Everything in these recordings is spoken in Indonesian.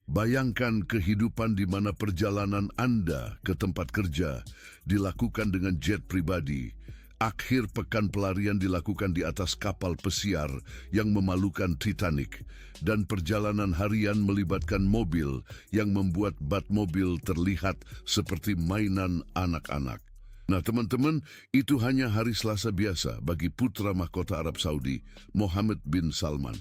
Bayangkan kehidupan di mana perjalanan Anda ke tempat kerja dilakukan dengan jet pribadi. Akhir pekan pelarian dilakukan di atas kapal pesiar yang memalukan Titanic. Dan perjalanan harian melibatkan mobil yang membuat bat mobil terlihat seperti mainan anak-anak. Nah teman-teman, itu hanya hari Selasa biasa bagi putra mahkota Arab Saudi, Mohammed bin Salman.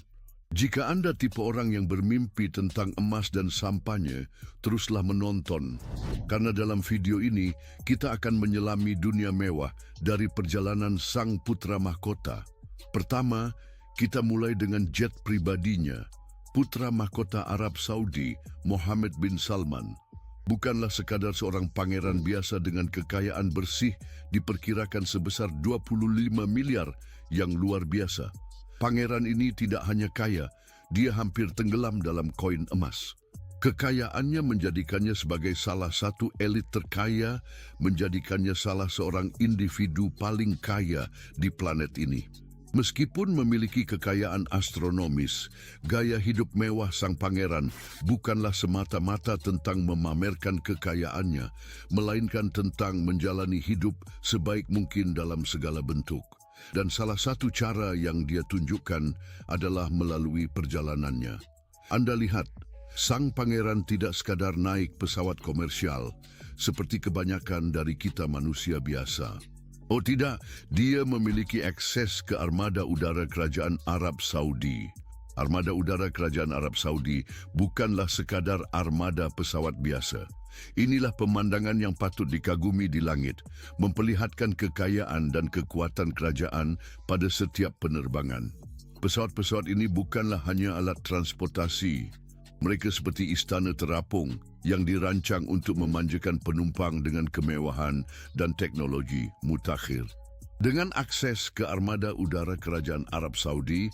Jika Anda tipe orang yang bermimpi tentang emas dan sampahnya, teruslah menonton. Karena dalam video ini, kita akan menyelami dunia mewah dari perjalanan sang putra mahkota. Pertama, kita mulai dengan jet pribadinya. Putra mahkota Arab Saudi, Mohammed bin Salman, bukanlah sekadar seorang pangeran biasa dengan kekayaan bersih diperkirakan sebesar 25 miliar yang luar biasa. Pangeran ini tidak hanya kaya, dia hampir tenggelam dalam koin emas. Kekayaannya menjadikannya sebagai salah satu elit terkaya, menjadikannya salah seorang individu paling kaya di planet ini. Meskipun memiliki kekayaan astronomis, gaya hidup mewah sang pangeran bukanlah semata-mata tentang memamerkan kekayaannya, melainkan tentang menjalani hidup sebaik mungkin dalam segala bentuk. Dan salah satu cara yang dia tunjukkan adalah melalui perjalanannya. Anda lihat, sang pangeran tidak sekadar naik pesawat komersial seperti kebanyakan dari kita manusia biasa. Oh tidak, dia memiliki akses ke armada udara kerajaan Arab Saudi. Armada udara kerajaan Arab Saudi bukanlah sekadar armada pesawat biasa. Inilah pemandangan yang patut dikagumi di langit, memperlihatkan kekayaan dan kekuatan kerajaan pada setiap penerbangan. Pesawat-pesawat ini bukanlah hanya alat transportasi. Mereka seperti istana terapung yang dirancang untuk memanjakan penumpang dengan kemewahan dan teknologi mutakhir. Dengan akses ke armada udara kerajaan Arab Saudi,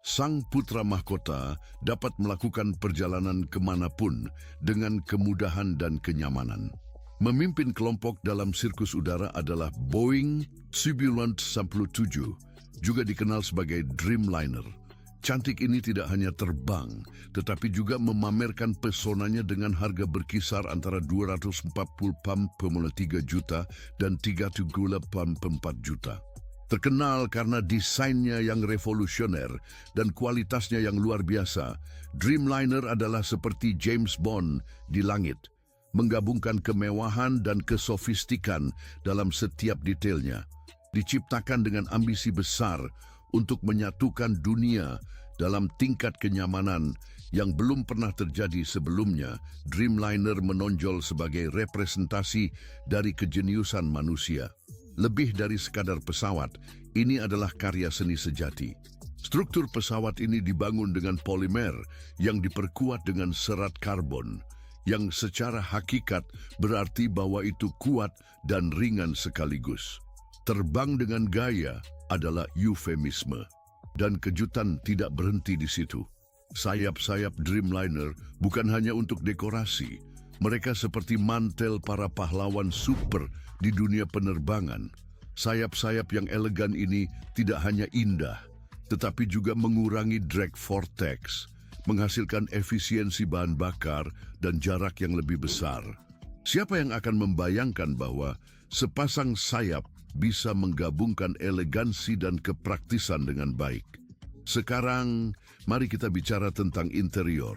sang putra mahkota dapat melakukan perjalanan kemanapun dengan kemudahan dan kenyamanan. Memimpin kelompok dalam sirkus udara adalah Boeing 737, juga dikenal sebagai Dreamliner. Cantik ini tidak hanya terbang, tetapi juga memamerkan pesonanya dengan harga berkisar antara 240,3 juta dan 3,4 juta. Terkenal karena desainnya yang revolusioner dan kualitasnya yang luar biasa, Dreamliner adalah seperti James Bond di langit, menggabungkan kemewahan dan kesofistikan dalam setiap detailnya. Diciptakan dengan ambisi besar untuk menyatukan dunia dalam tingkat kenyamanan yang belum pernah terjadi sebelumnya. Dreamliner menonjol sebagai representasi dari kejeniusan manusia. Lebih dari sekadar pesawat, ini adalah karya seni sejati. Struktur pesawat ini dibangun dengan polimer yang diperkuat dengan serat karbon, yang secara hakikat berarti bahwa itu kuat dan ringan sekaligus. Terbang dengan gaya adalah eufemisme. Dan kejutan tidak berhenti di situ. Sayap-sayap Dreamliner bukan hanya untuk dekorasi. Mereka seperti mantel para pahlawan super di dunia penerbangan. Sayap-sayap yang elegan ini tidak hanya indah, tetapi juga mengurangi drag vortex, menghasilkan efisiensi bahan bakar dan jarak yang lebih besar. Siapa yang akan membayangkan bahwa sepasang sayap bisa menggabungkan elegansi dan kepraktisan dengan baik? Sekarang, mari kita bicara tentang interior.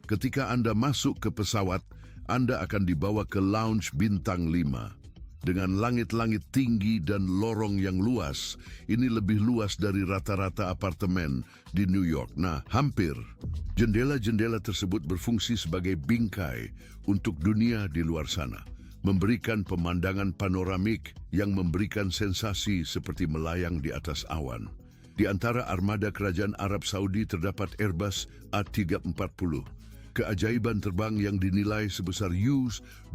Ketika Anda masuk ke pesawat, Anda akan dibawa ke lounge bintang 5. Dengan langit-langit tinggi dan lorong yang luas, ini lebih luas dari rata-rata apartemen di New York. Nah, hampir. Jendela-jendela tersebut berfungsi sebagai bingkai untuk dunia di luar sana, memberikan pemandangan panoramik yang memberikan sensasi seperti melayang di atas awan. Di antara armada kerajaan Arab Saudi terdapat Airbus A340, keajaiban terbang yang dinilai sebesar $250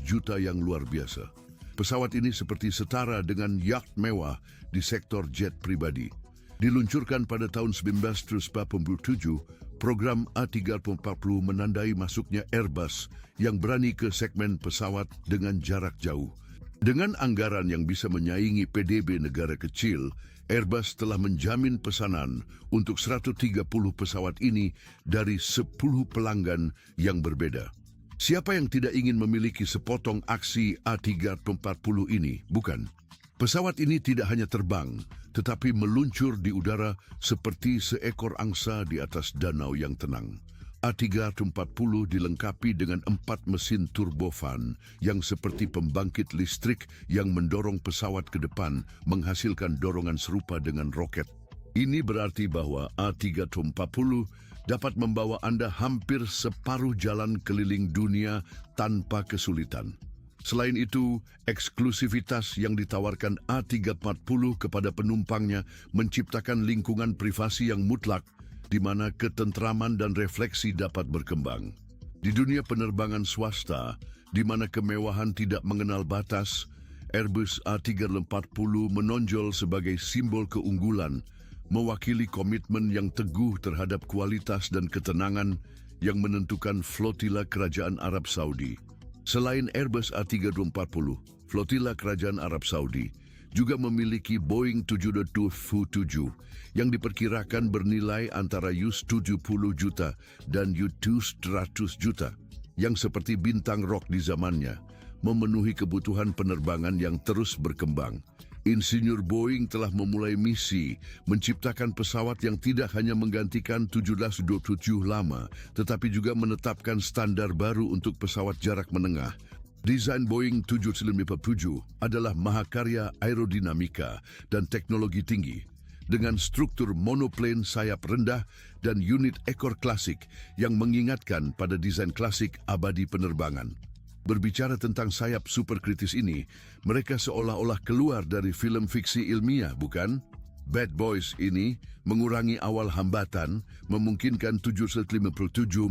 juta yang luar biasa. Pesawat ini seperti setara dengan yacht mewah di sektor jet pribadi. Diluncurkan pada tahun 1947, program A340 menandai masuknya Airbus yang berani ke segmen pesawat dengan jarak jauh. Dengan anggaran yang bisa menyaingi PDB negara kecil, Airbus telah menjamin pesanan untuk 130 pesawat ini dari 10 pelanggan yang berbeda. Siapa yang tidak ingin memiliki sepotong aksi A340 ini, bukan? Pesawat ini tidak hanya terbang, tetapi meluncur di udara seperti seekor angsa di atas danau yang tenang. A340 dilengkapi dengan 4 mesin turbofan yang seperti pembangkit listrik yang mendorong pesawat ke depan menghasilkan dorongan serupa dengan roket. Ini berarti bahwa A340 dapat membawa Anda hampir separuh jalan keliling dunia tanpa kesulitan. Selain itu, eksklusivitas yang ditawarkan A340 kepada penumpangnya menciptakan lingkungan privasi yang mutlak di mana ketentraman dan refleksi dapat berkembang. Di dunia penerbangan swasta, di mana kemewahan tidak mengenal batas, Airbus A340 menonjol sebagai simbol keunggulan, mewakili komitmen yang teguh terhadap kualitas dan ketenangan yang menentukan flotila Kerajaan Arab Saudi. Selain Airbus A340, flotila Kerajaan Arab Saudi juga memiliki Boeing 727 yang diperkirakan bernilai antara US$70 juta dan US$100 juta, yang seperti bintang rock di zamannya, memenuhi kebutuhan penerbangan yang terus berkembang. Insinyur Boeing telah memulai misi menciptakan pesawat yang tidak hanya menggantikan 1727 lama, tetapi juga menetapkan standar baru untuk pesawat jarak menengah. Desain Boeing 747 adalah mahakarya aerodinamika dan teknologi tinggi, dengan struktur monoplane sayap rendah dan unit ekor klasik yang mengingatkan pada desain klasik abadi penerbangan. Berbicara tentang sayap superkritis ini, mereka seolah-olah keluar dari film fiksi ilmiah, bukan? Bad Boys ini mengurangi awal hambatan, memungkinkan 757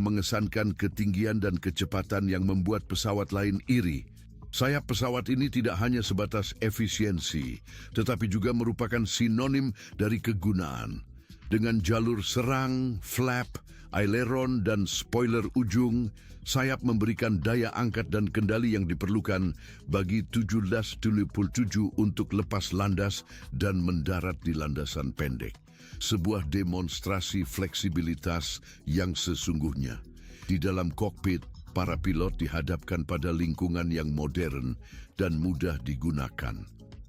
mengesankan ketinggian dan kecepatan yang membuat pesawat lain iri. Sayap pesawat ini tidak hanya sebatas efisiensi, tetapi juga merupakan sinonim dari kegunaan. Dengan jalur serang, flap, aileron, dan spoiler ujung, sayap memberikan daya angkat dan kendali yang diperlukan bagi 1777 untuk lepas landas dan mendarat di landasan pendek. Sebuah demonstrasi fleksibilitas yang sesungguhnya. Di dalam kokpit, para pilot dihadapkan pada lingkungan yang modern dan mudah digunakan.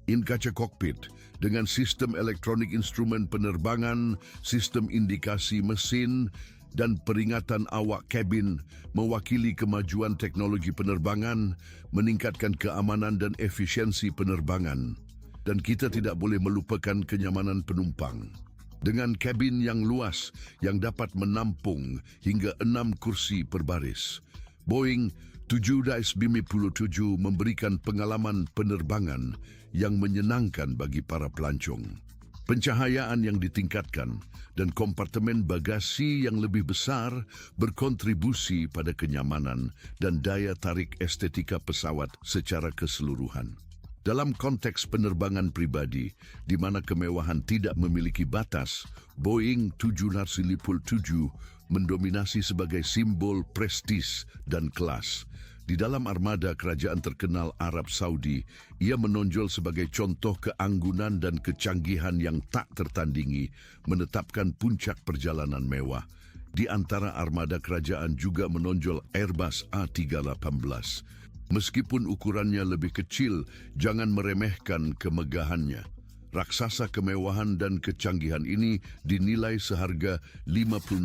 In kaca kokpit, dengan sistem elektronik instrumen penerbangan, sistem indikasi mesin, dan peringatan awak kabin mewakili kemajuan teknologi penerbangan, meningkatkan keamanan dan efisiensi penerbangan. Dan kita tidak boleh melupakan kenyamanan penumpang. Dengan kabin yang luas yang dapat menampung hingga 6 kursi per baris, Boeing 757 memberikan pengalaman penerbangan yang menyenangkan bagi para pelancong. Pencahayaan yang ditingkatkan dan kompartemen bagasi yang lebih besar berkontribusi pada kenyamanan dan daya tarik estetika pesawat secara keseluruhan. Dalam konteks penerbangan pribadi, di mana kemewahan tidak memiliki batas, Boeing 757 mendominasi sebagai simbol prestis dan kelas. Di dalam armada kerajaan terkenal Arab Saudi, ia menonjol sebagai contoh keanggunan dan kecanggihan yang tak tertandingi, menetapkan puncak perjalanan mewah. Di antara armada kerajaan juga menonjol Airbus A318. Meskipun ukurannya lebih kecil, jangan meremehkan kemegahannya. Raksasa kemewahan dan kecanggihan ini dinilai seharga 56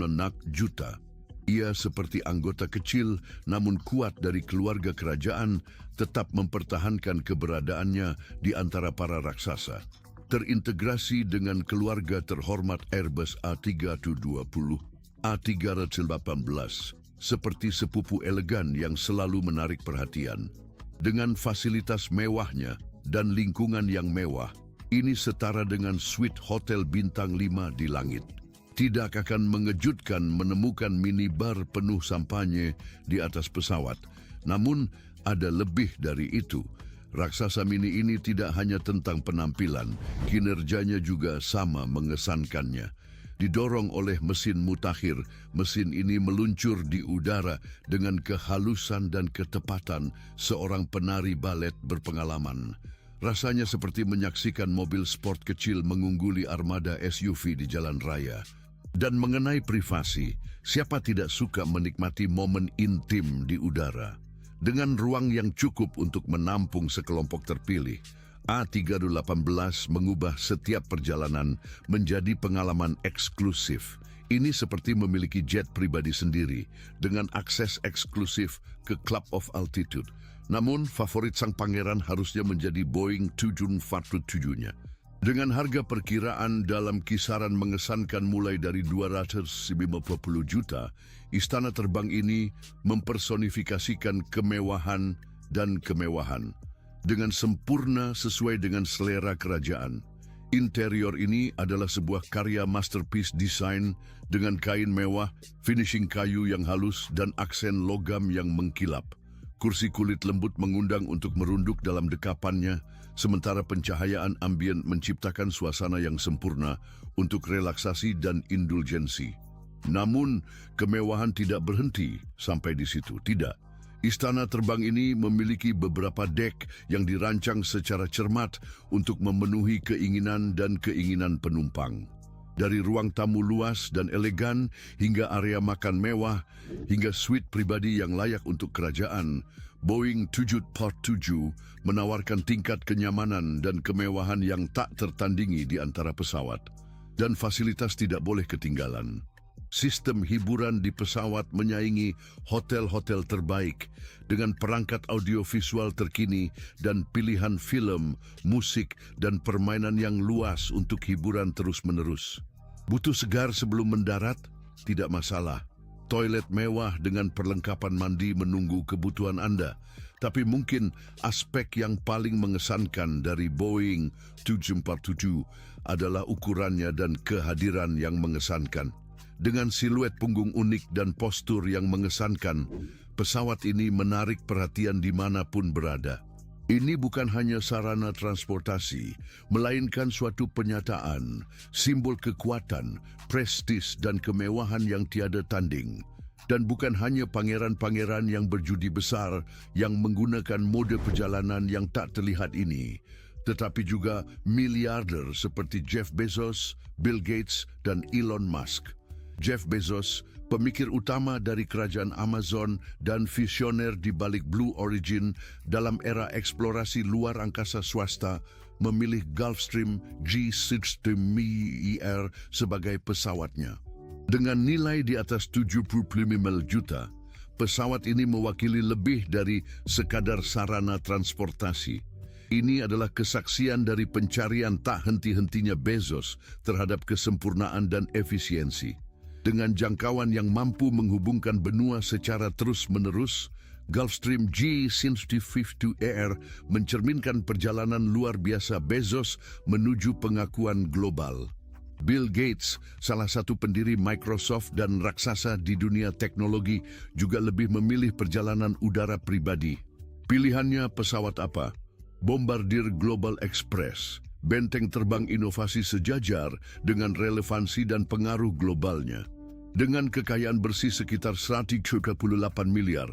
juta. Ia seperti anggota kecil namun kuat dari keluarga kerajaan, tetap mempertahankan keberadaannya di antara para raksasa. Terintegrasi dengan keluarga terhormat Airbus A320, A318, seperti sepupu elegan yang selalu menarik perhatian. Dengan fasilitas mewahnya dan lingkungan yang mewah, ini setara dengan suite hotel bintang 5 di langit. Tidak akan mengejutkan menemukan minibar penuh sampanye di atas pesawat. Namun, ada lebih dari itu. Raksasa mini ini tidak hanya tentang penampilan, kinerjanya juga sama mengesankannya. Didorong oleh mesin mutakhir, mesin ini meluncur di udara dengan kehalusan dan ketepatan seorang penari balet berpengalaman. Rasanya seperti menyaksikan mobil sport kecil mengungguli armada SUV di jalan raya. Dan mengenai privasi, siapa tidak suka menikmati momen intim di udara? Dengan ruang yang cukup untuk menampung sekelompok terpilih, A318 mengubah setiap perjalanan menjadi pengalaman eksklusif. Ini seperti memiliki jet pribadi sendiri dengan akses eksklusif ke Club of Altitude. Namun, favorit sang pangeran harusnya menjadi Boeing 747-nya. Dengan harga perkiraan dalam kisaran mengesankan mulai dari 250 juta, istana terbang ini mempersonifikasikan kemewahan dan kemewahan dengan sempurna sesuai dengan selera kerajaan. Interior ini adalah sebuah karya masterpiece desain dengan kain mewah, finishing kayu yang halus, dan aksen logam yang mengkilap. Kursi kulit lembut mengundang untuk merunduk dalam dekapannya, sementara pencahayaan ambien menciptakan suasana yang sempurna untuk relaksasi dan indulgensi. Namun, kemewahan tidak berhenti sampai di situ, tidak. Istana terbang ini memiliki beberapa dek yang dirancang secara cermat untuk memenuhi keinginan dan keinginan penumpang. Dari ruang tamu luas dan elegan hingga area makan mewah, hingga suite pribadi yang layak untuk kerajaan, Boeing 747 menawarkan tingkat kenyamanan dan kemewahan yang tak tertandingi di antara pesawat. Dan fasilitas tidak boleh ketinggalan. Sistem hiburan di pesawat menyaingi hotel-hotel terbaik dengan perangkat audiovisual terkini dan pilihan film, musik, dan permainan yang luas untuk hiburan terus-menerus. Butuh segar sebelum mendarat? Tidak masalah. Toilet mewah dengan perlengkapan mandi menunggu kebutuhan Anda. Tapi mungkin aspek yang paling mengesankan dari Boeing 747 adalah ukurannya dan kehadiran yang mengesankan. Dengan siluet punggung unik dan postur yang mengesankan, pesawat ini menarik perhatian dimanapun berada. Ini bukan hanya sarana transportasi, melainkan suatu penyataan, simbol kekuatan, prestis dan kemewahan yang tiada tanding. Dan bukan hanya pangeran-pangeran yang berjudi besar yang menggunakan mode perjalanan yang tak terlihat ini, tetapi juga miliarder seperti Jeff Bezos, Bill Gates, dan Elon Musk. Jeff Bezos, pemikir utama dari kerajaan Amazon dan visioner di balik Blue Origin dalam era eksplorasi luar angkasa swasta, memilih Gulfstream G60ER sebagai pesawatnya. Dengan nilai di atas 75 juta, pesawat ini mewakili lebih dari sekadar sarana transportasi. Ini adalah kesaksian dari pencarian tak henti-hentinya Bezos terhadap kesempurnaan dan efisiensi. Dengan jangkauan yang mampu menghubungkan benua secara terus-menerus, Gulfstream G6052ER mencerminkan perjalanan luar biasa Bezos menuju pengakuan global. Bill Gates, salah satu pendiri Microsoft dan raksasa di dunia teknologi, juga lebih memilih perjalanan udara pribadi. Pilihannya pesawat apa? Bombardier Global Express. Benteng terbang inovasi sejajar dengan relevansi dan pengaruh globalnya. Dengan kekayaan bersih sekitar 138 miliar,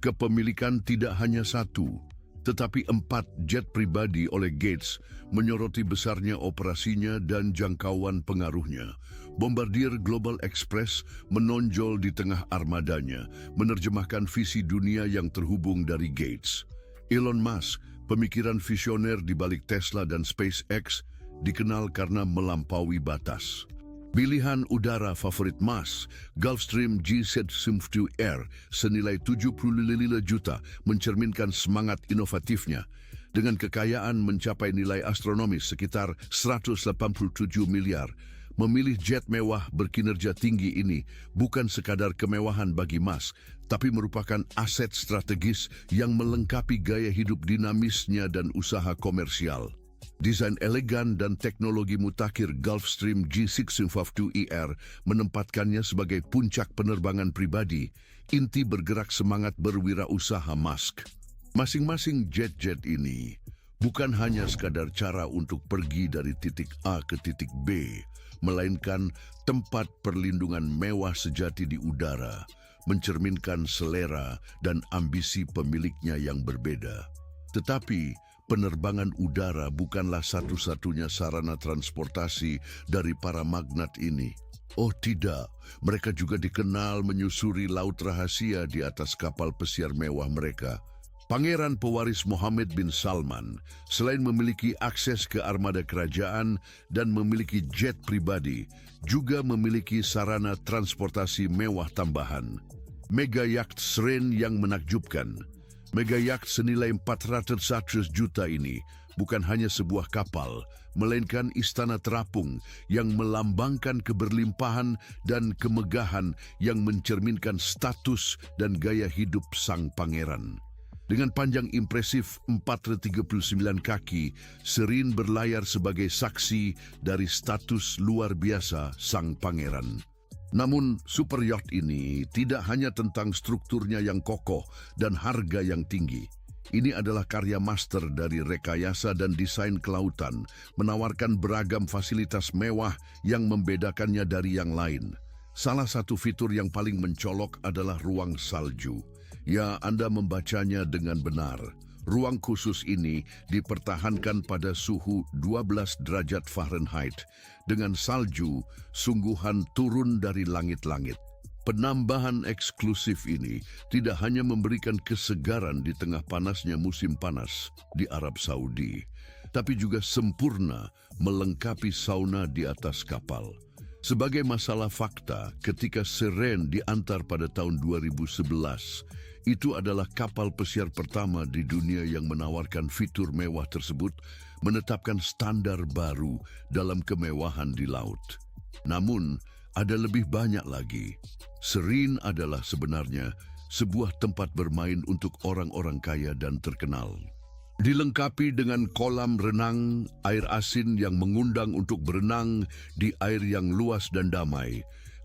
kepemilikan tidak hanya satu, tetapi 4 jet pribadi oleh Gates menyoroti besarnya operasinya dan jangkauan pengaruhnya. Bombardier Global Express menonjol di tengah armadanya, menerjemahkan visi dunia yang terhubung dari Gates. Elon Musk, pemikiran visioner di balik Tesla dan SpaceX, dikenal karena melampaui batas. Pilihan udara favorit Musk, Gulfstream G60ER senilai 75 juta, mencerminkan semangat inovatifnya. Dengan kekayaan mencapai nilai astronomis sekitar 187 miliar, memilih jet mewah berkinerja tinggi ini bukan sekadar kemewahan bagi Musk, tapi merupakan aset strategis yang melengkapi gaya hidup dinamisnya dan usaha komersial. Desain elegan dan teknologi mutakhir Gulfstream G6052ER menempatkannya sebagai puncak penerbangan pribadi, inti bergerak semangat berwirausaha Musk. Masing-masing jet-jet ini bukan hanya sekadar cara untuk pergi dari titik A ke titik B, melainkan tempat perlindungan mewah sejati di udara, mencerminkan selera dan ambisi pemiliknya yang berbeda. Tetapi penerbangan udara bukanlah satu-satunya sarana transportasi dari para magnat ini. Oh tidak, mereka juga dikenal menyusuri laut rahasia di atas kapal pesiar mewah mereka. Pangeran pewaris Mohammed bin Salman, selain memiliki akses ke armada kerajaan dan memiliki jet pribadi, juga memiliki sarana transportasi mewah tambahan. Mega yacht Seren yang menakjubkan. Mega yacht senilai 400 juta ini bukan hanya sebuah kapal, melainkan istana terapung yang melambangkan keberlimpahan dan kemegahan yang mencerminkan status dan gaya hidup sang pangeran. Dengan panjang impresif 439 kaki, Seren berlayar sebagai saksi dari status luar biasa sang pangeran. Namun, super yacht ini tidak hanya tentang strukturnya yang kokoh dan harga yang tinggi. Ini adalah karya master dari rekayasa dan desain kelautan, menawarkan beragam fasilitas mewah yang membedakannya dari yang lain. Salah satu fitur yang paling mencolok adalah ruang salju. Ya, Anda membacanya dengan benar. Ruang khusus ini dipertahankan pada suhu 12 derajat Fahrenheit dengan salju sungguhan turun dari langit-langit. Penambahan eksklusif ini tidak hanya memberikan kesegaran di tengah panasnya musim panas di Arab Saudi, tapi juga sempurna melengkapi sauna di atas kapal. Sebagai masalah fakta, ketika Seren diantar pada tahun 2011, itu adalah kapal pesiar pertama di dunia yang menawarkan fitur mewah tersebut, menetapkan standar baru dalam kemewahan di laut. Namun, ada lebih banyak lagi. Seren adalah sebenarnya sebuah tempat bermain untuk orang-orang kaya dan terkenal. Dilengkapi dengan kolam renang, air asin yang mengundang untuk berenang di air yang luas dan damai.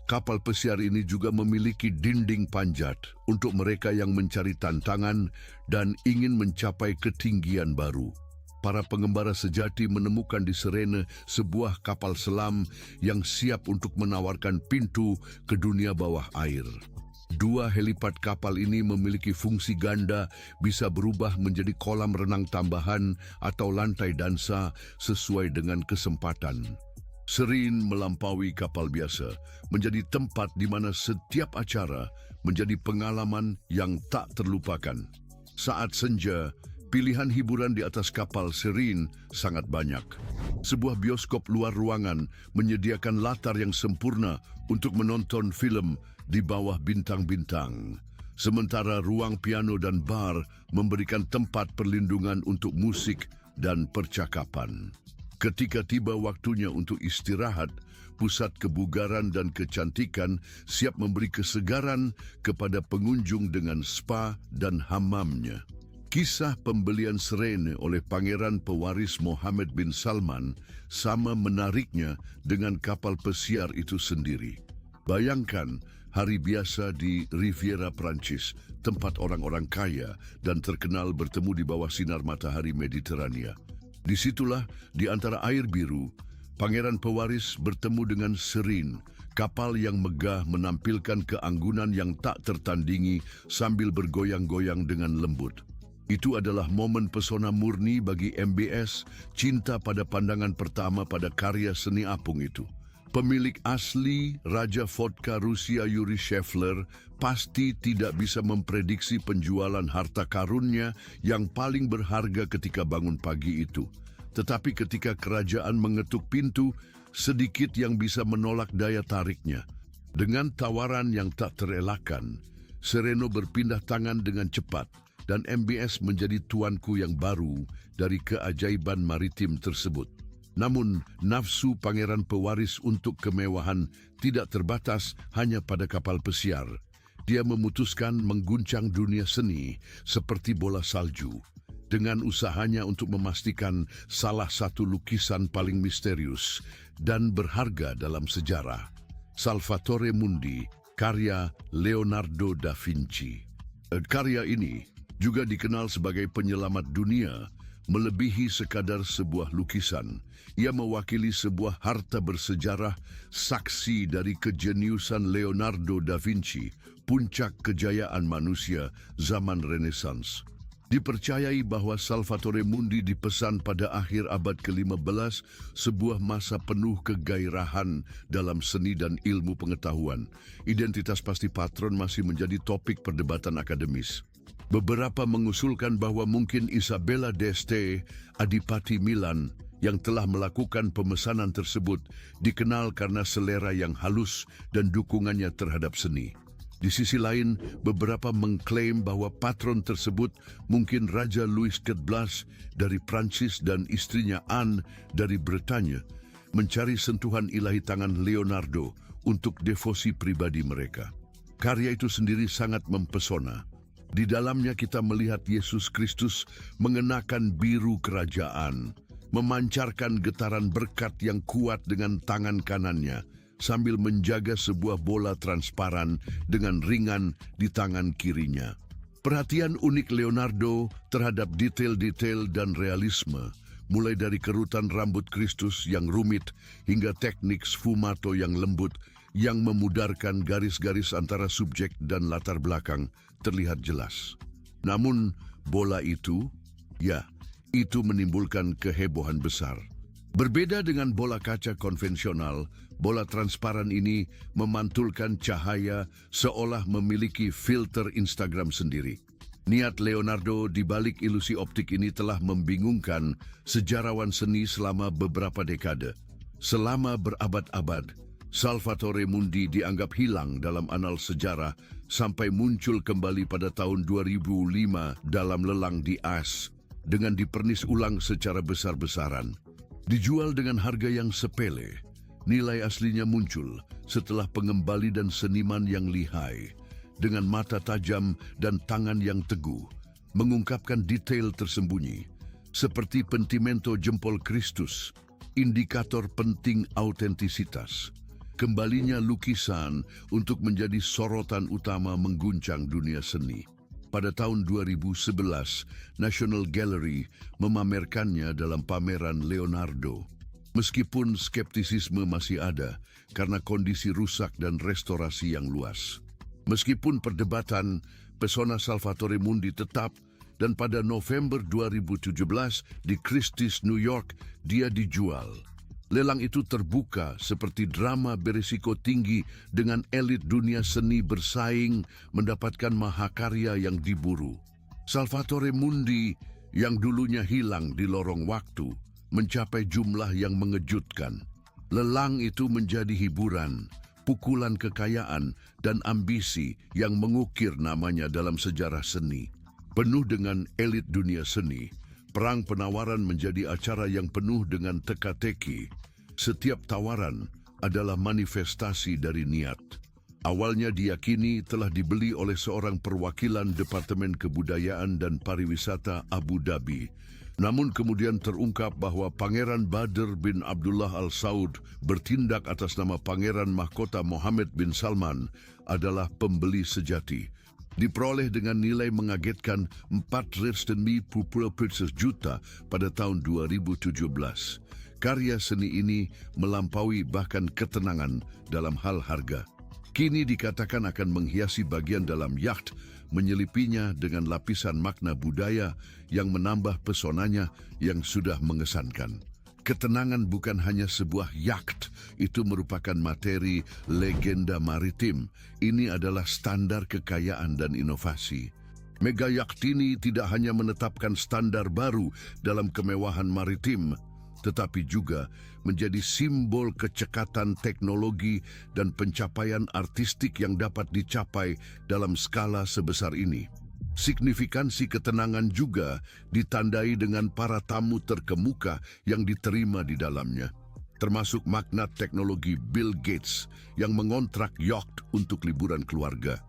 Kapal pesiar ini juga memiliki dinding panjat untuk mereka yang mencari tantangan dan ingin mencapai ketinggian baru. Para pengembara sejati menemukan di Seren sebuah kapal selam yang siap untuk menawarkan pintu ke dunia bawah air. 2 helipad kapal ini memiliki fungsi ganda, bisa berubah menjadi kolam renang tambahan atau lantai dansa sesuai dengan kesempatan. Seren melampaui kapal biasa, menjadi tempat di mana setiap acara menjadi pengalaman yang tak terlupakan. Saat senja, pilihan hiburan di atas kapal Seren sangat banyak. Sebuah bioskop luar ruangan menyediakan latar yang sempurna untuk menonton film di bawah bintang-bintang. Sementara ruang piano dan bar memberikan tempat perlindungan untuk musik dan percakapan. Ketika tiba waktunya untuk istirahat, pusat kebugaran dan kecantikan siap memberi kesegaran kepada pengunjung dengan spa dan hammamnya. Kisah pembelian Seren oleh Pangeran Pewaris Mohammed bin Salman sama menariknya dengan kapal pesiar itu sendiri. Bayangkan hari biasa di Riviera Prancis, tempat orang-orang kaya dan terkenal bertemu di bawah sinar matahari Mediterania. Disitulah, di antara air biru, Pangeran Pewaris bertemu dengan Seren, kapal yang megah menampilkan keanggunan yang tak tertandingi sambil bergoyang-goyang dengan lembut. Itu adalah momen pesona murni bagi MBS, cinta pada pandangan pertama pada karya seni apung itu. Pemilik asli, Raja Vodka Rusia Yuri Shefler, pasti tidak bisa memprediksi penjualan harta karunnya yang paling berharga ketika bangun pagi itu. Tetapi ketika kerajaan mengetuk pintu, sedikit yang bisa menolak daya tariknya. Dengan tawaran yang tak terelakkan, Sereno berpindah tangan dengan cepat dan MBS menjadi tuanku yang baru dari keajaiban maritim tersebut. Namun, nafsu Pangeran Pewaris untuk kemewahan tidak terbatas hanya pada kapal pesiar. Dia memutuskan mengguncang dunia seni seperti bola salju, dengan usahanya untuk memastikan salah satu lukisan paling misterius dan berharga dalam sejarah, Salvatore Mundi, karya Leonardo da Vinci. Karya ini juga dikenal sebagai penyelamat dunia, melebihi sekadar sebuah lukisan. Ia mewakili sebuah harta bersejarah, saksi dari kejeniusan Leonardo da Vinci, puncak kejayaan manusia zaman Renaissance. Dipercayai bahwa Salvatore Mundi dipesan pada akhir abad ke-15, sebuah masa penuh kegairahan dalam seni dan ilmu pengetahuan. Identitas pasti patron masih menjadi topik perdebatan akademis. Beberapa mengusulkan bahwa mungkin Isabella d'Este, Adipati Milan, yang telah melakukan pemesanan tersebut, dikenal karena selera yang halus dan dukungannya terhadap seni. Di sisi lain, beberapa mengklaim bahwa patron tersebut mungkin Raja Louis XIV dari Prancis dan istrinya Anne dari Bretanya, mencari sentuhan ilahi tangan Leonardo untuk devosi pribadi mereka. Karya itu sendiri sangat mempesona. Di dalamnya kita melihat Yesus Kristus mengenakan biru kerajaan, memancarkan getaran berkat yang kuat dengan tangan kanannya, sambil menjaga sebuah bola transparan dengan ringan di tangan kirinya. Perhatian unik Leonardo terhadap detail-detail dan realisme, mulai dari kerutan rambut Kristus yang rumit hingga teknik sfumato yang lembut yang memudarkan garis-garis antara subjek dan latar belakang, terlihat jelas. Namun, bola itu, itu menimbulkan kehebohan besar. Berbeda dengan bola kaca konvensional, bola transparan ini memantulkan cahaya seolah memiliki filter Instagram sendiri. Niat Leonardo di balik ilusi optik ini telah membingungkan sejarawan seni selama beberapa dekade. Selama berabad-abad, Salvatore Mundi dianggap hilang dalam annal sejarah sampai muncul kembali pada tahun 2005 dalam lelang di As dengan dipernis ulang secara besar-besaran. Dijual dengan harga yang sepele, nilai aslinya muncul setelah pengembali dan seniman yang lihai, dengan mata tajam dan tangan yang teguh, mengungkapkan detail tersembunyi, seperti pentimento jempol Kristus, indikator penting autentisitas. Kembalinya lukisan untuk menjadi sorotan utama mengguncang dunia seni. Pada tahun 2011, National Gallery memamerkannya dalam pameran Leonardo. Meskipun skeptisisme masih ada karena kondisi rusak dan restorasi yang luas. Meskipun perdebatan, pesona Salvatore Mundi tetap, dan pada November 2017 di Christie's, New York, dia dijual. Lelang itu terbuka seperti drama berisiko tinggi dengan elit dunia seni bersaing mendapatkan mahakarya yang diburu. Salvatore Mundi yang dulunya hilang di lorong waktu mencapai jumlah yang mengejutkan. Lelang itu menjadi hiburan, pukulan kekayaan dan ambisi yang mengukir namanya dalam sejarah seni. Penuh dengan elit dunia seni, perang penawaran menjadi acara yang penuh dengan teka-teki. Setiap tawaran adalah manifestasi dari niat. Awalnya diyakini telah dibeli oleh seorang perwakilan Departemen Kebudayaan dan Pariwisata Abu Dhabi. Namun kemudian terungkap bahwa Pangeran Badr bin Abdullah Al Saud bertindak atas nama Pangeran Mahkota Mohammed bin Salman adalah pembeli sejati. Diperoleh dengan nilai mengagetkan 450 juta pada tahun 2017. Karya seni ini melampaui bahkan ketenangan dalam hal harga. Kini dikatakan akan menghiasi bagian dalam yacht, menyelipinya dengan lapisan makna budaya yang menambah pesonanya yang sudah mengesankan. Ketenangan bukan hanya sebuah yacht, itu merupakan materi legenda maritim. Ini adalah standar kekayaan dan inovasi. Mega yacht ini tidak hanya menetapkan standar baru dalam kemewahan maritim, tetapi juga menjadi simbol kecekatan teknologi dan pencapaian artistik yang dapat dicapai dalam skala sebesar ini. Signifikansi ketenangan juga ditandai dengan para tamu terkemuka yang diterima di dalamnya, termasuk magnat teknologi Bill Gates yang mengontrak yacht untuk liburan keluarga.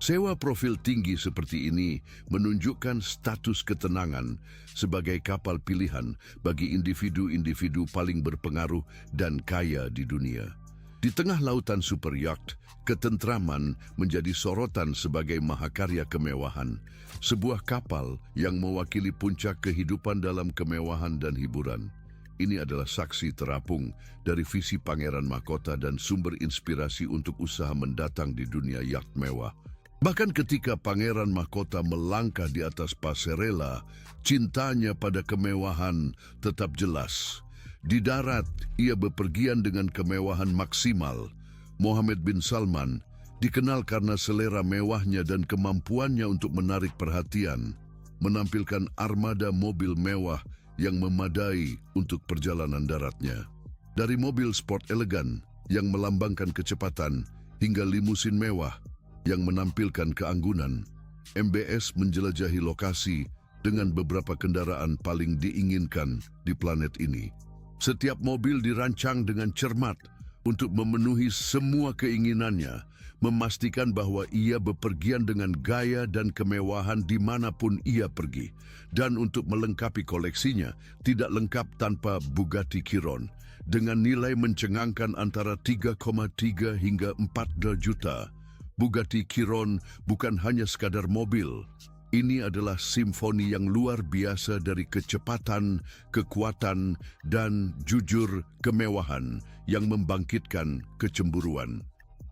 Sewa profil tinggi seperti ini menunjukkan status ketenangan sebagai kapal pilihan bagi individu-individu paling berpengaruh dan kaya di dunia. Di tengah lautan super yacht, ketentraman menjadi sorotan sebagai mahakarya kemewahan, sebuah kapal yang mewakili puncak kehidupan dalam kemewahan dan hiburan. Ini adalah saksi terapung dari visi Pangeran Mahkota dan sumber inspirasi untuk usaha mendatang di dunia yacht mewah. Bahkan ketika Pangeran Mahkota melangkah di atas pasarela, cintanya pada kemewahan tetap jelas. Di darat, ia bepergian dengan kemewahan maksimal. Mohammed bin Salman dikenal karena selera mewahnya dan kemampuannya untuk menarik perhatian, menampilkan armada mobil mewah yang memadai untuk perjalanan daratnya. Dari mobil sport elegan yang melambangkan kecepatan hingga limusin mewah yang menampilkan keanggunan, MBS menjelajahi lokasi dengan beberapa kendaraan paling diinginkan di planet ini. Setiap mobil dirancang dengan cermat untuk memenuhi semua keinginannya, memastikan bahwa ia bepergian dengan gaya dan kemewahan dimanapun ia pergi. Dan untuk melengkapi koleksinya, tidak lengkap tanpa Bugatti Chiron. Dengan nilai mencengangkan antara 3,3 hingga 4 juta, Bugatti Chiron bukan hanya sekadar mobil. Ini adalah simfoni yang luar biasa dari kecepatan, kekuatan, dan jujur kemewahan yang membangkitkan kecemburuan.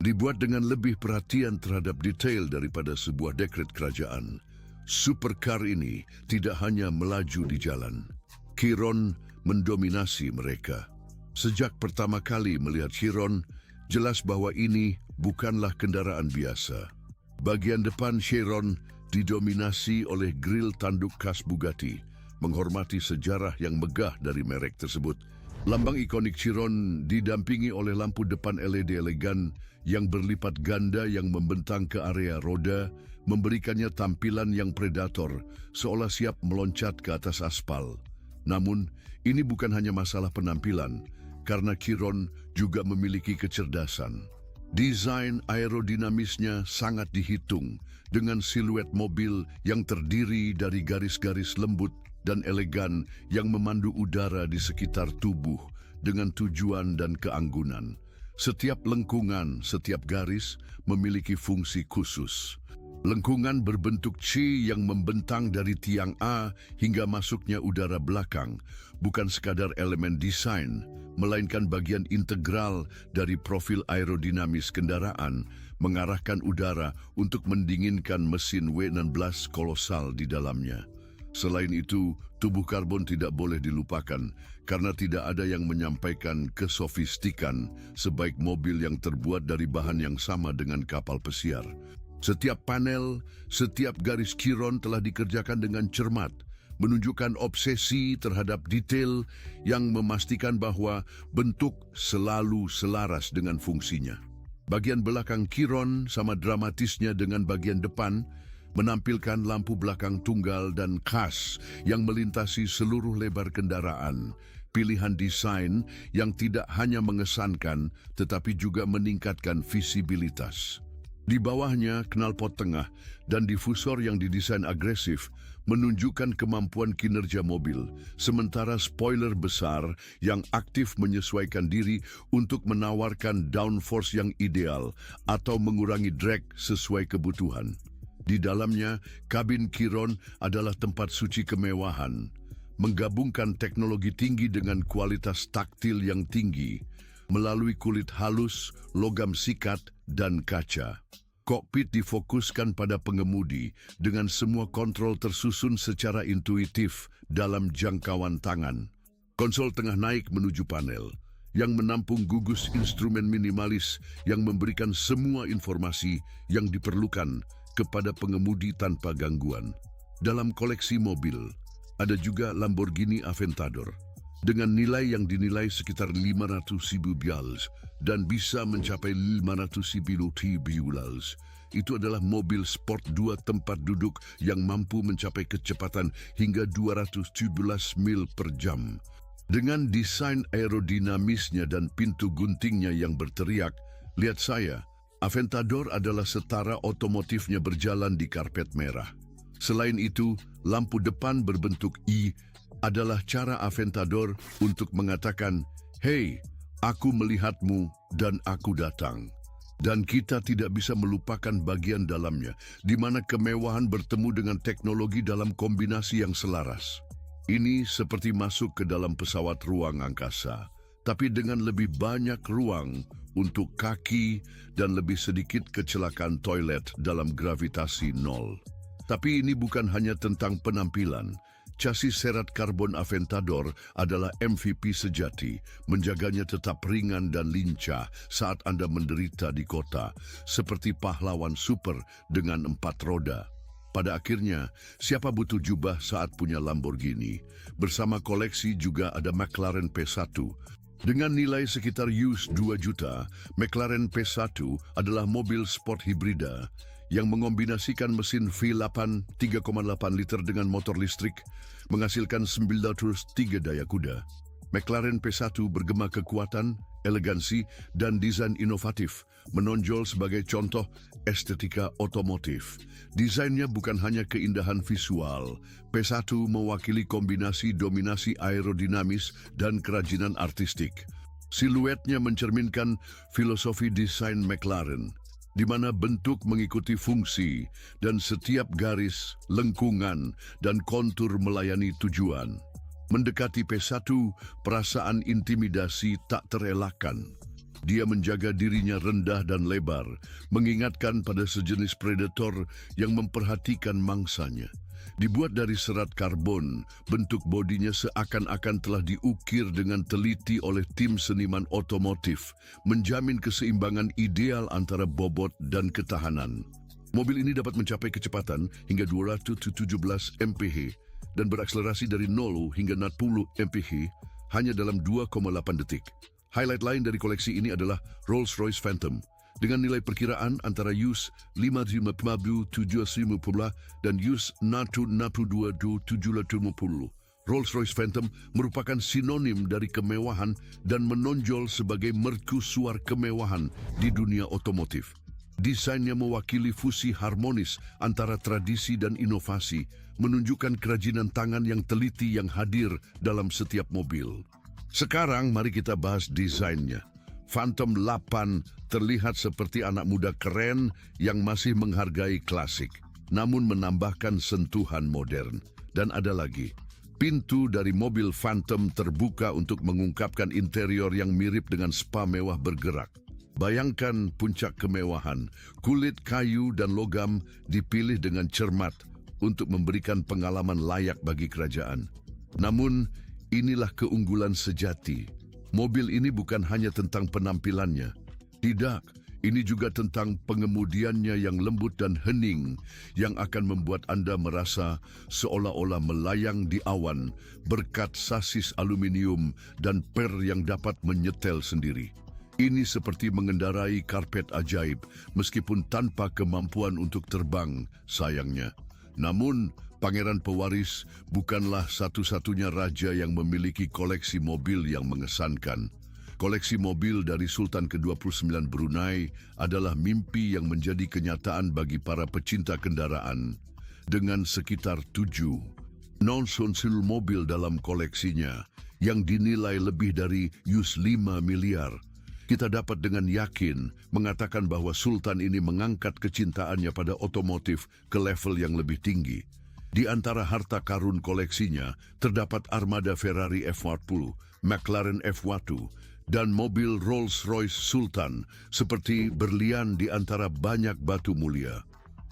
Dibuat dengan lebih perhatian terhadap detail daripada sebuah dekret kerajaan. Supercar ini tidak hanya melaju di jalan. Chiron mendominasi mereka. Sejak pertama kali melihat Chiron, jelas bahwa ini bukanlah kendaraan biasa. Bagian depan Chiron didominasi oleh grill tanduk khas Bugatti, menghormati sejarah yang megah dari merek tersebut. Lambang ikonik Chiron didampingi oleh lampu depan LED elegan yang berlipat ganda yang membentang ke area roda, memberikannya tampilan yang predator, seolah siap meloncat ke atas aspal. Namun, ini bukan hanya masalah penampilan, karena Chiron juga memiliki kecerdasan. Desain aerodinamisnya sangat dihitung, dengan siluet mobil yang terdiri dari garis-garis lembut dan elegan yang memandu udara di sekitar tubuh dengan tujuan dan keanggunan. Setiap lengkungan, setiap garis memiliki fungsi khusus. Lengkungan berbentuk C yang membentang dari tiang A hingga masuknya udara belakang, bukan sekadar elemen desain, melainkan bagian integral dari profil aerodinamis kendaraan, mengarahkan udara untuk mendinginkan mesin W16 kolosal di dalamnya. Selain itu, tubuh karbon tidak boleh dilupakan karena tidak ada yang menyampaikan kesofistikan sebaik mobil yang terbuat dari bahan yang sama dengan kapal pesiar. Setiap panel, setiap garis Chiron telah dikerjakan dengan cermat, menunjukkan obsesi terhadap detail yang memastikan bahwa bentuk selalu selaras dengan fungsinya. Bagian belakang Chiron sama dramatisnya dengan bagian depan, menampilkan lampu belakang tunggal dan khas yang melintasi seluruh lebar kendaraan. Pilihan desain yang tidak hanya mengesankan, tetapi juga meningkatkan visibilitas. Di bawahnya, knalpot tengah dan difusor yang didesain agresif menunjukkan kemampuan kinerja mobil, sementara spoiler besar yang aktif menyesuaikan diri untuk menawarkan downforce yang ideal atau mengurangi drag sesuai kebutuhan. Di dalamnya, kabin Chiron adalah tempat suci kemewahan, menggabungkan teknologi tinggi dengan kualitas taktil yang tinggi, melalui kulit halus, logam sikat, dan kaca. Kokpit difokuskan pada pengemudi dengan semua kontrol tersusun secara intuitif dalam jangkauan tangan. Konsol tengah naik menuju panel yang menampung gugus instrumen minimalis yang memberikan semua informasi yang diperlukan kepada pengemudi tanpa gangguan. Dalam koleksi mobil, ada juga Lamborghini Aventador dengan nilai yang dinilai sekitar 500.000 bials dan bisa mencapai 500.000 bials. Itu adalah mobil sport 2 tempat duduk yang mampu mencapai kecepatan hingga 217 mil per jam. Dengan desain aerodinamisnya dan pintu guntingnya yang berteriak, lihat saya, Aventador adalah setara otomotifnya berjalan di karpet merah. Selain itu, lampu depan berbentuk I adalah cara Aventador untuk mengatakan, "Hei, aku melihatmu dan aku datang." Dan kita tidak bisa melupakan bagian dalamnya, di mana kemewahan bertemu dengan teknologi dalam kombinasi yang selaras. Ini seperti masuk ke dalam pesawat ruang angkasa, tapi dengan lebih banyak ruang untuk kaki dan lebih sedikit kecelakaan toilet dalam gravitasi nol. Tapi ini bukan hanya tentang penampilan. Chassis serat karbon Aventador adalah MVP sejati, menjaganya tetap ringan dan lincah saat Anda menderita di kota, seperti pahlawan super dengan 4 roda. Pada akhirnya, siapa butuh jubah saat punya Lamborghini? Bersama koleksi juga ada McLaren P1. Dengan nilai sekitar US$2 juta, McLaren P1 adalah mobil sport hibrida yang mengombinasikan mesin V8 3,8 liter dengan motor listrik, menghasilkan 93 daya kuda. McLaren P1 bergema kekuatan, elegansi, dan desain inovatif, menonjol sebagai contoh estetika otomotif. Desainnya bukan hanya keindahan visual, P1 mewakili kombinasi dominasi aerodinamis dan kerajinan artistik. Siluetnya mencerminkan filosofi desain McLaren, di mana bentuk mengikuti fungsi dan setiap garis, lengkungan, dan kontur melayani tujuan. Mendekati P1, perasaan intimidasi tak terelakkan. Dia menjaga dirinya rendah dan lebar, mengingatkan pada sejenis predator yang memperhatikan mangsanya. Dibuat dari serat karbon, bentuk bodinya seakan-akan telah diukir dengan teliti oleh tim seniman otomotif, menjamin keseimbangan ideal antara bobot dan ketahanan. Mobil ini dapat mencapai kecepatan hingga 217 mph dan berakselerasi dari 0 hingga 60 mph hanya dalam 2,8 detik. Highlight lain dari koleksi ini adalah Rolls-Royce Phantom, dengan nilai perkiraan antara US$550,750 dan US$662,750. Rolls-Royce Phantom merupakan sinonim dari kemewahan dan menonjol sebagai mercusuar kemewahan di dunia otomotif. Desainnya mewakili fusi harmonis antara tradisi dan inovasi, menunjukkan kerajinan tangan yang teliti yang hadir dalam setiap mobil. Sekarang mari kita bahas desainnya. Phantom 8 terlihat seperti anak muda keren yang masih menghargai klasik, namun menambahkan sentuhan modern. Dan ada lagi, pintu dari mobil Phantom terbuka untuk mengungkapkan interior yang mirip dengan spa mewah bergerak. Bayangkan puncak kemewahan, kulit kayu dan logam dipilih dengan cermat untuk memberikan pengalaman layak bagi kerajaan. Namun, inilah keunggulan sejati. Mobil ini bukan hanya tentang penampilannya. Tidak, ini juga tentang pengemudiannya yang lembut dan hening yang akan membuat Anda merasa seolah-olah melayang di awan berkat sasis aluminium dan per yang dapat menyetel sendiri. Ini seperti mengendarai karpet ajaib meskipun tanpa kemampuan untuk terbang, sayangnya. Namun, Pangeran Pewaris bukanlah satu-satunya raja yang memiliki koleksi mobil yang mengesankan. Koleksi mobil dari Sultan ke-29 Brunei adalah mimpi yang menjadi kenyataan bagi para pecinta kendaraan. Dengan sekitar 7 non-konsil mobil dalam koleksinya yang dinilai lebih dari US$5 miliar, kita dapat dengan yakin mengatakan bahwa Sultan ini mengangkat kecintaannya pada otomotif ke level yang lebih tinggi. Di antara harta karun koleksinya terdapat armada Ferrari F40, McLaren F1, dan mobil Rolls-Royce Sultan seperti berlian di antara banyak batu mulia.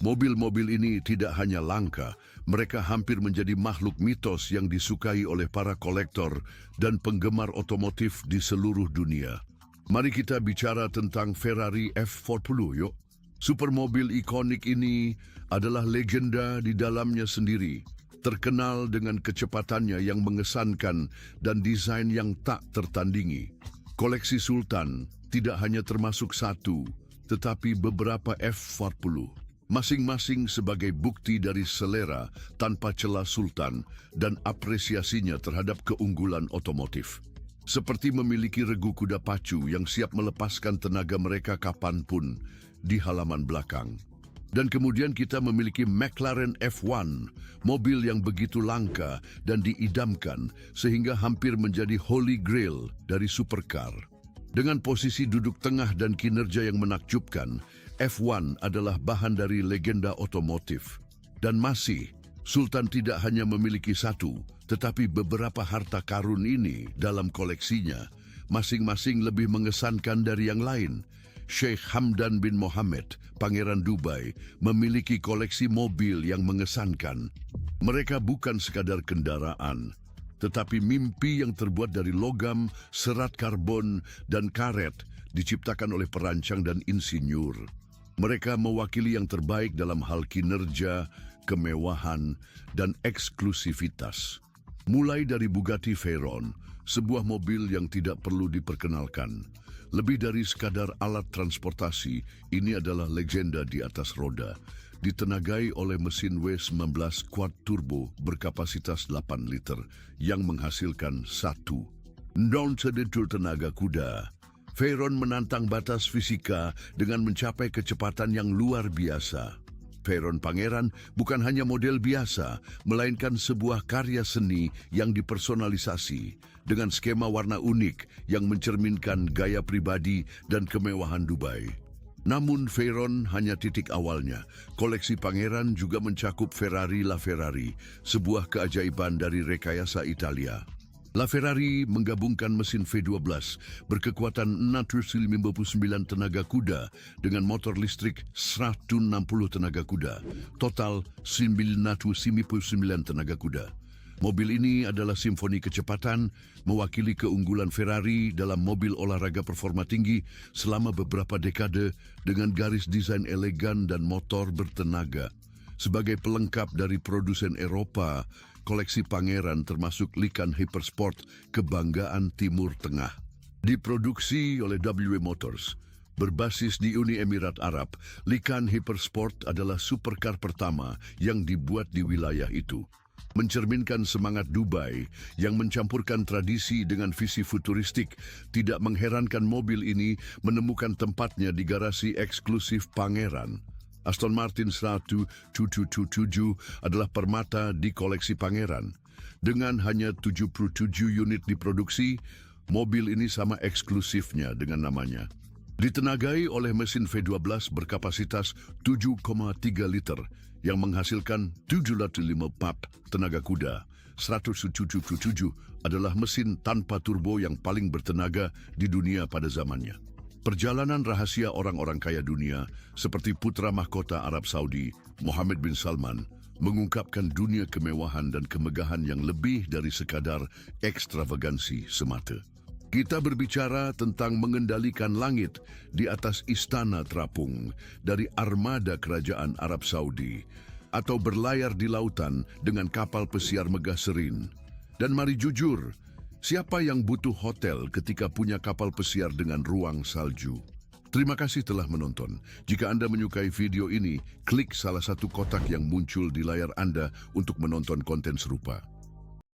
Mobil-mobil ini tidak hanya langka, mereka hampir menjadi makhluk mitos yang disukai oleh para kolektor dan penggemar otomotif di seluruh dunia. Mari kita bicara tentang Ferrari F40 yuk. Supermobil ikonik ini adalah legenda di dalamnya sendiri, terkenal dengan kecepatannya yang mengesankan dan desain yang tak tertandingi. Koleksi Sultan tidak hanya termasuk satu, tetapi beberapa F40, masing-masing sebagai bukti dari selera tanpa celah Sultan dan apresiasinya terhadap keunggulan otomotif. Seperti memiliki regu kuda pacu yang siap melepaskan tenaga mereka kapanpun di halaman belakang. Dan kemudian kita memiliki McLaren F1, mobil yang begitu langka dan diidamkan sehingga hampir menjadi holy grail dari supercar. Dengan posisi duduk tengah dan kinerja yang menakjubkan, F1 adalah bahan dari legenda otomotif. Dan masih, Sultan tidak hanya memiliki satu, tetapi beberapa harta karun ini dalam koleksinya masing-masing lebih mengesankan dari yang lain. Sheikh Hamdan bin Mohammed, Pangeran Dubai, memiliki koleksi mobil yang mengesankan. Mereka bukan sekadar kendaraan, tetapi mimpi yang terbuat dari logam, serat karbon, dan karet diciptakan oleh perancang dan insinyur. Mereka mewakili yang terbaik dalam hal kinerja, kemewahan, dan eksklusivitas. Mulai dari Bugatti Veyron, sebuah mobil yang tidak perlu diperkenalkan. Lebih dari sekadar alat transportasi, ini adalah legenda di atas roda. Ditenagai oleh mesin W19 quad turbo berkapasitas 8 liter yang menghasilkan 1,9 tenaga kuda. Veyron menantang batas fisika dengan mencapai kecepatan yang luar biasa. Veyron Pangeran bukan hanya model biasa, melainkan sebuah karya seni yang dipersonalisasi dengan skema warna unik yang mencerminkan gaya pribadi dan kemewahan Dubai. Namun Veyron hanya titik awalnya. Koleksi Pangeran juga mencakup Ferrari LaFerrari, sebuah keajaiban dari rekayasa Italia. LaFerrari menggabungkan mesin V12 berkekuatan 659 tenaga kuda dengan motor listrik 160 tenaga kuda, total 999 tenaga kuda. Mobil ini adalah simfoni kecepatan, mewakili keunggulan Ferrari dalam mobil olahraga performa tinggi selama beberapa dekade dengan garis desain elegan dan motor bertenaga. Sebagai pelengkap dari produsen Eropa, koleksi Pangeran termasuk Lykan Hypersport, kebanggaan Timur Tengah. Diproduksi oleh WA Motors, berbasis di Uni Emirat Arab, Lykan Hypersport adalah supercar pertama yang dibuat di wilayah itu. Mencerminkan semangat Dubai yang mencampurkan tradisi dengan visi futuristik, tidak mengherankan mobil ini menemukan tempatnya di garasi eksklusif Pangeran. Aston Martin 12777 adalah permata di koleksi Pangeran. Dengan hanya 77 unit diproduksi, mobil ini sama eksklusifnya dengan namanya. Ditenagai oleh mesin V12 berkapasitas 7,3 liter yang menghasilkan 754 tenaga kuda. 177 adalah mesin tanpa turbo yang paling bertenaga di dunia pada zamannya. Perjalanan rahasia orang-orang kaya dunia, seperti putra mahkota Arab Saudi, Mohammed bin Salman, mengungkapkan dunia kemewahan dan kemegahan yang lebih dari sekadar ekstravagansi semata. Kita berbicara tentang mengendalikan langit di atas istana terapung dari armada kerajaan Arab Saudi, atau berlayar di lautan dengan kapal pesiar megah Serin. Dan mari jujur, siapa yang butuh hotel ketika punya kapal pesiar dengan ruang salju? Terima kasih telah menonton. Jika Anda menyukai video ini, klik salah satu kotak yang muncul di layar Anda untuk menonton konten serupa.